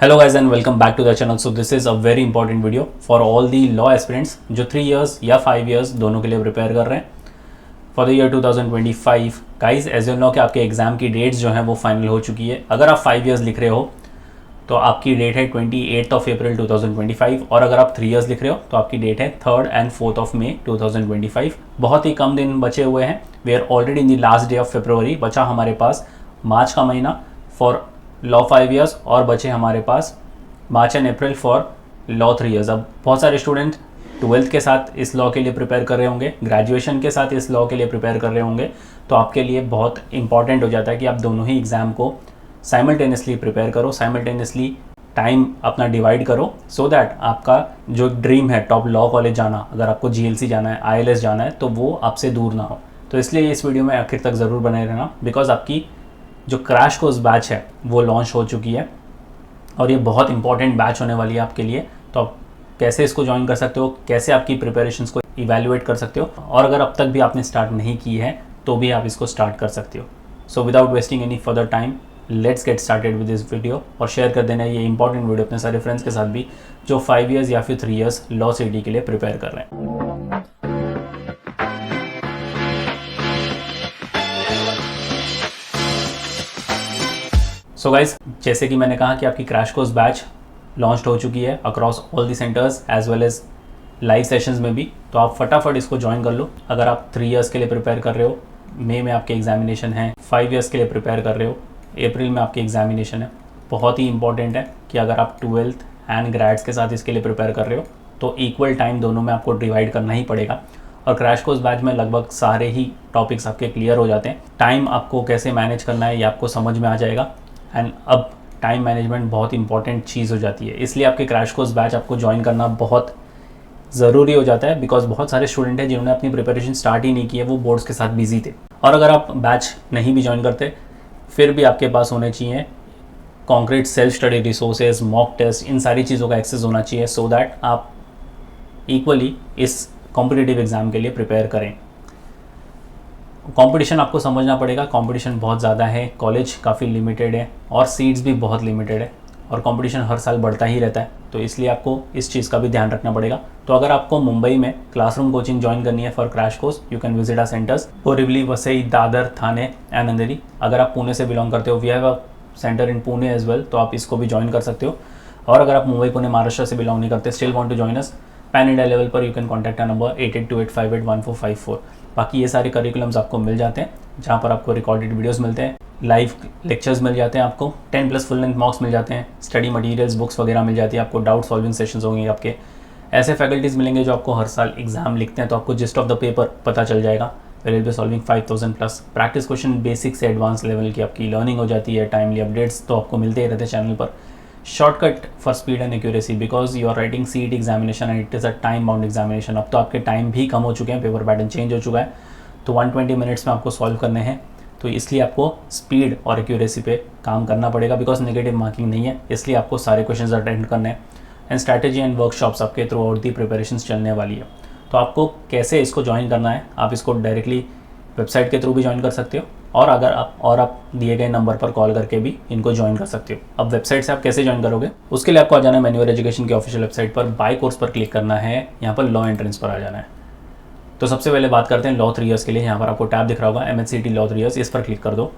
Hello guys and welcome back to the channel. So this is a very important video for all the law aspirants जो 3 years या 5 years दोनों के लिए prepare कर रहे हैं for the year 2025। Guys as you know कि आपके एग्जाम की डेट्स जो हैं वो फाइनल हो चुकी है। अगर आप 5 इयर्स लिख रहे हो तो आपकी डेट है 28 अप्रैल 2025 और अगर आप 3 इयर्स लिख रहे हो तो आपकी डेट है 3 और 4 मई 2025। बहुत ही कम दिन बचे हुए हैं। We are already in the last day of February. बचा हमारे पास मार्च का महीना फॉर लॉ 5 इयर्स और बचे हमारे पास March and April for law 3 years. अब बहुत सारे स्टूडेंट 12th के साथ इस लॉ के लिए प्रिपेयर कर रहे होंगे, ग्रेजुएशन के साथ इस लॉ के लिए प्रिपेयर कर रहे होंगे, तो आपके लिए बहुत इंपॉर्टेंट हो जाता है कि आप दोनों ही एग्ज़ाम को साइमल्टेनियसली प्रिपेयर करो, साइमल्टेनियसली टाइम अपना डिवाइड करो सो दैट आपका जो ड्रीम है टॉप लॉ कॉलेज जाना, अगर आपको GLC जाना है, ILS जाना है, तो वो आपसे दूर ना हो। तो इसलिए इस वीडियो में आखिर तक ज़रूर बने रहना, बिकॉज आपकी जो क्रैश कोर्स बैच है वो लॉन्च हो चुकी है और ये बहुत इंपॉर्टेंट बैच होने वाली है आपके लिए। तो आप कैसे इसको ज्वाइन कर सकते हो, कैसे आपकी प्रिपरेशंस को इवैल्यूएट कर सकते हो, और अगर अब तक भी आपने स्टार्ट नहीं की है तो भी आप इसको स्टार्ट कर सकते हो। So without wasting any further time let's get started with this video और शेयर कर देना ये इंपॉर्टेंट वीडियो अपने सारे फ्रेंड्स के साथ भी जो 5 इयर्स या फिर 3 इयर्स लॉ सिटी के लिए प्रिपेयर कर रहे हैं। सो गाइस, जैसे कि मैंने कहा कि आपकी क्रैश कोर्स बैच लॉन्च हो चुकी है across all the centres as well as live sessions में भी, तो आप फटाफट इसको ज्वाइन कर लो। अगर आप 3 इयर्स के लिए प्रिपेयर कर रहे हो, मई में आपके एग्जामिनेशन है, 5 इयर्स के लिए प्रिपेयर कर रहे हो, अप्रैल में आपकी एग्जामिनेशन है। बहुत ही इंपॉर्टेंट है कि अगर आप 12th एंड ग्रेड्स के साथ इसके लिए प्रिपेयर कर रहे हो तो इक्वल टाइम दोनों में आपको डिवाइड करना ही पड़ेगा। और क्रैश कोर्स बैच में लगभग सारे ही टॉपिक्स आपके क्लियर हो जाते हैं। टाइम आपको कैसे मैनेज करना है ये आपको समझ में आ जाएगा। एंड अब टाइम मैनेजमेंट बहुत इंपॉर्टेंट चीज़ हो जाती है, इसलिए आपके क्रैश कोर्स बैच आपको ज्वाइन करना बहुत ज़रूरी हो जाता है। बिकॉज बहुत सारे स्टूडेंट हैं जिन्होंने अपनी प्रिपरेशन स्टार्ट ही नहीं की है, वो बोर्ड्स के साथ बिजी थे। और अगर आप बैच नहीं भी ज्वाइन करते फिर भी आपके पास होने चाहिए concrete self study resources, mock test, इन सारी चीज़ों का एक्सेस होना चाहिए सो दैट आप इक्वली इस कॉम्पिटिटिव एग्ज़ाम के लिए प्रिपेयर करें। कंपटीशन आपको समझना पड़ेगा, कंपटीशन बहुत ज़्यादा है, कॉलेज काफ़ी लिमिटेड है और सीट्स भी बहुत लिमिटेड है और कंपटीशन हर साल बढ़ता ही रहता है, तो इसलिए आपको इस चीज़ का भी ध्यान रखना पड़ेगा। तो अगर आपको मुंबई में क्लासरूम कोचिंग ज्वाइन करनी है for crash course, you can visit our centres Borivali, Vasai, Dadar, Thane and Andheri. अगर आप पुणे से बिलोंग करते हो, we have a centre in Pune as well, तो आप इसको भी ज्वाइन कर सकते हो। और अगर आप मुंबई, पुणे, महाराष्ट्र से बिलोंग नहीं करते, still want to join us, pan India level पर you can contact our number 8828581454। बाकी ये सारे करिकुलम्स आपको मिल जाते हैं जहाँ पर आपको रिकॉर्डेड वीडियोस मिलते हैं, लाइव लेक्चर्स मिल जाते हैं, आपको 10+ फुल लेंथ मॉक्स मिल जाते हैं, स्टडी मटेरियल्स, बुक्स वगैरह मिल जाती है, आपको डाउट सॉल्विंग सेशंस होंगे, आपके ऐसे फैकल्टीज़ मिलेंगे जो आपको हर साल एग्जाम लिखते हैं तो आपको जिस्ट ऑफ द पेपर पता चल जाएगा। Will be solving 5000+ practice question, basic से एडवांस लेवल की आपकी लर्निंग हो जाती है। टाइमली अपडेट्स तो आपको मिलते ही रहते हैं चैनल पर। Shortcut for speed and accuracy, because you are writing CET examination and it is a time bound examination. अब तो आपके टाइम भी कम हो चुके हैं, पेपर पैटर्न चेंज हो चुका है, तो 120 मिनट्स में आपको सॉल्व करने हैं, तो इसलिए आपको स्पीड और एक्यूरेसी पे काम करना पड़ेगा। बिकॉज नेगेटिव मार्किंग नहीं है, इसलिए आपको सारे क्वेश्चंस अटेंड करने हैं एंड स्ट्रैटेजी एंड वर्कशॉप्स आपके थ्रू आउट दी प्रिपरेशंस चलने वाली है। तो आपको कैसे इसको ज्वाइन करना है, आप इसको डायरेक्टली वेबसाइट के थ्रू भी ज्वाइन कर सकते हो और अगर आप दिए गए नंबर पर कॉल करके भी इनको ज्वाइन कर सकते हो। अब वेबसाइट से आप कैसे ज्वाइन करोगे, उसके लिए आपको आ जाना है मैन्युअल एजुकेशन की ऑफिशियल वेबसाइट पर, बाय कोर्स पर क्लिक करना है, यहाँ पर लॉ एंट्रेंस पर आ जाना है। तो सबसे पहले बात करते हैं लॉ 3 इयर्स के लिए। यहाँ पर आपको टैब दिख रहा होगा MHCT लॉ 3 इयर्स, इस पर क्लिक कर दो।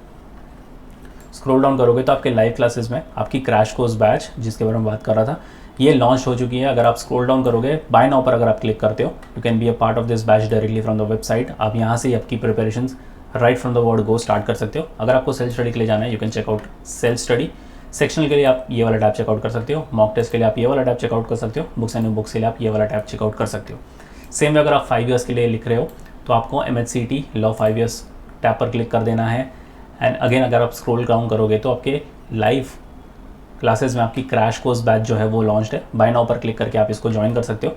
स्क्रॉल डाउन करोगे तो आपके लाइव क्लासेस में आपकी क्रैश कोर्स बैच जिसके बारे में बात कर रहा था ये लॉन्च हो चुकी है। अगर आप स्क्रॉल डाउन करोगे, बाय नाउ पर अगर आप क्लिक करते हो, you can be a part of this batch directly from the website. आप यहाँ से आपकी preparation right from the word go start कर सकते हो। अगर आपको सेल्फ स्टडी के लिए जाना है, you can checkout self study. Sectional के लिए आप ये वाला टैब चेकआउट कर सकते हो, मॉक टेस्ट के लिए आप ये वाला टैब चेकआउट कर सकते हो, बुक्स एंड बुक्स के लिए आप ये वाला टैब चेकआउट कर सकते हो। सेम वे अगर आप 5 इयर्स के लिए लिख रहे हो तो आपको MHCT लॉ 5 इयर्स टैब पर क्लिक कर देना है। एंड अगेन अगर आप स्क्रॉल डाउन करोगे तो आपके लाइव क्लासेस में आपकी क्रैश कोर्स बैच जो है वो लॉन्च्ड है। बाय नाउ पर क्लिक करके आप इसको ज्वाइन कर सकते हो।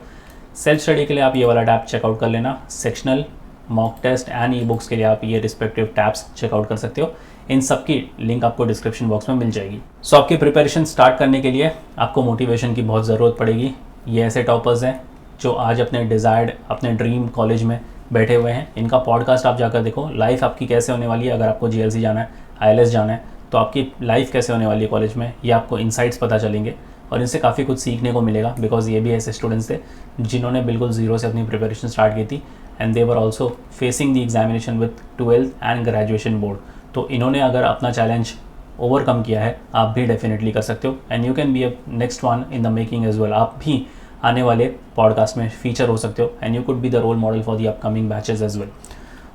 सेल्फ स्टडी के लिए आप ये वाला टैब चेकआउट कर लेना, sectional, mock test and e books के लिए आप ये रिस्पेक्टिव टैब्स चेकआउट कर सकते हो। इन सब की लिंक आपको डिस्क्रिप्शन बॉक्स में मिल जाएगी। सो आपकी प्रिपरेशन स्टार्ट करने के लिए आपको मोटिवेशन की बहुत ज़रूरत पड़ेगी। ये ऐसे टॉपर्स हैं जो आज अपने डिज़ायर्ड, अपने ड्रीम कॉलेज में बैठे हुए हैं। इनका पॉडकास्ट आप जाकर देखो, लाइफ आपकी कैसे होने वाली है। अगर आपको GLC जाना है, ILS जाना है, तो आपकी लाइफ कैसे होने वाली है कॉलेज में, ये आपको इनसाइट्स पता चलेंगे और इनसे काफ़ी कुछ सीखने को मिलेगा। बिकॉज ये भी ऐसे स्टूडेंट्स थे जिन्होंने बिल्कुल ज़ीरो से अपनी प्रिपरेशन स्टार्ट की थी and they were also facing the examination with 12th and graduation board. तो इन्होंने अगर अपना चैलेंज ओवरकम किया है, आप भी डेफिनेटली कर सकते हो and you can be a next one in the making as well. आप भी आने वाले पॉडकास्ट में फीचर हो सकते हो and you could be the role model for the upcoming batches as well.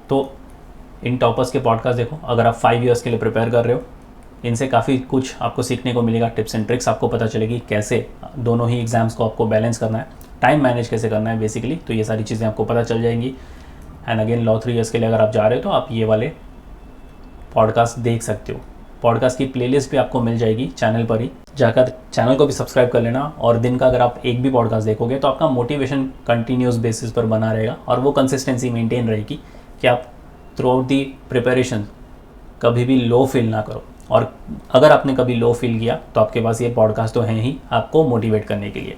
तो इन टॉपर्स के पॉडकास्ट देखो, अगर आप 5 years के लिए प्रिपेयर कर रहे हो, इनसे काफ़ी कुछ आपको सीखने को मिलेगा। टिप्स एंड ट्रिक्स आपको पता चलेगी कैसे दोनों ही एग्जाम्स को आपको बैलेंस करना है, टाइम मैनेज कैसे करना है बेसिकली। तो ये सारी चीज़ें आपको पता चल जाएंगी। एंड अगेन लॉ 3 years के लिए अगर आप जा रहे हो तो आप ये वाले पॉडकास्ट देख सकते हो। पॉडकास्ट की प्लेलिस्ट भी आपको मिल जाएगी चैनल पर ही, जाकर चैनल को भी सब्सक्राइब कर लेना। और दिन का अगर आप एक भी पॉडकास्ट देखोगे तो आपका मोटिवेशन कंटिन्यूस बेसिस पर बना रहेगा और वो कंसिस्टेंसी मेंटेन रहेगी कि आप थ्रू आउट दी प्रिपरेशन कभी भी लो फील ना करो। और अगर आपने कभी लो फील किया तो आपके पास ये पॉडकास्ट तो हैं ही आपको मोटिवेट करने के लिए।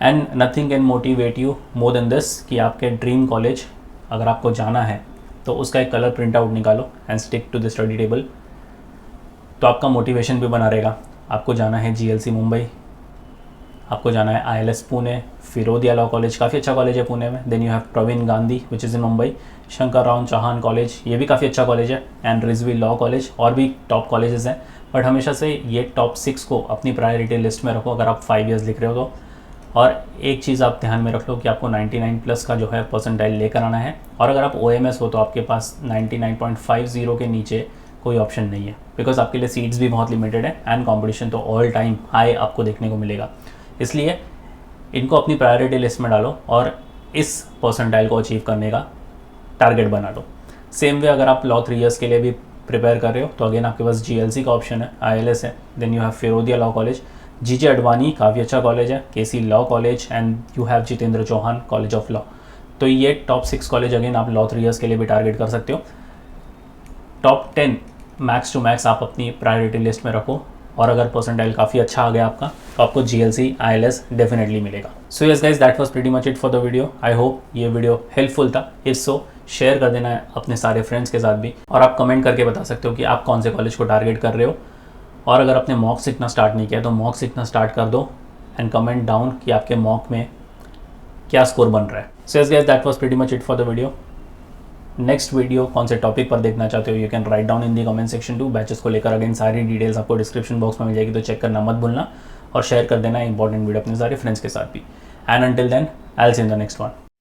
And nothing can motivate you more than this कि आपके ड्रीम कॉलेज अगर आपको जाना है तो उसका एक कलर प्रिंट आउट निकालो and stick to the study table. तो आपका मोटिवेशन भी बना रहेगा। आपको जाना है GLC मुंबई, आपको जाना है ILS Pune, Firodia law college काफ़ी अच्छा कॉलेज है पुणे में। Then you have Praveen Gandhi which is in Mumbai, Shankar Rao Chauhan college ये भी काफ़ी अच्छा कॉलेज है, एंड रिजवी लॉ कॉलेज, और भी टॉप कॉलेजेस हैं। बट हमेशा से ये टॉप 6 को अपनी प्रायोरिटी लिस्ट में रखो अगर आप 5 years लिख रहे हो तो। और एक चीज़ आप ध्यान में रख लो कि आपको 99+ का जो है परसेंटाइल लेकर आना है। और अगर आप OMS हो तो आपके पास 99.50 के नीचे कोई ऑप्शन नहीं है, बिकॉज आपके लिए सीट्स भी बहुत लिमिटेड है एंड कंपटीशन तो ऑल टाइम हाई आपको देखने को मिलेगा। इसलिए इनको अपनी प्रायोरिटी लिस्ट में डालो और इस परसेंटाइल को अचीव करने का टारगेट बना लो। सेम वे अगर आप लॉ 3 years के लिए भी प्रिपेयर कर रहे हो तो अगेन आपके पास GLC का ऑप्शन है, ILS है, then you have Firodia law college, GJ Advani काफ़ी अच्छा कॉलेज है, KC law college, and you have Jitendra Chauhan college of law. तो ये टॉप 6 कॉलेज अगेन आप लॉ 3 years के लिए भी टारगेट कर सकते हो। टॉप 10 मैक्स टू मैक्स आप अपनी प्रायोरिटी लिस्ट में रखो और अगर परसेंटाइल काफ़ी अच्छा आ गया आपका तो आपको GLC ILS डेफिनेटली मिलेगा। So yes guys, that was pretty much it for the video. I hope ये वीडियो हेल्पफुल था। इफ सो शेयर कर देना है अपने सारे फ्रेंड्स के साथ भी, और आप कमेंट करके बता सकते हो कि आप कौन से कॉलेज को टारगेट कर रहे हो। और अगर आपने मॉक सीखना स्टार्ट नहीं किया तो मॉक सीखना स्टार्ट कर दो एंड कमेंट डाउन कि आपके मॉक में क्या स्कोर बन रहा है। So yes guys, that was pretty much it for the video. Next video कौन से टॉपिक पर देखना चाहते हो you can write down in the comment section two. Batches को लेकर अगेन सारी डिटेल्स आपको डिस्क्रिप्शन बॉक्स में मिल जाएगी, तो चेक करना मत भूलना और शेयर कर देना इंपॉर्टेंट वीडियो अपने सारे फ्रेंड्स के साथ भी। And until then I will see in the next one.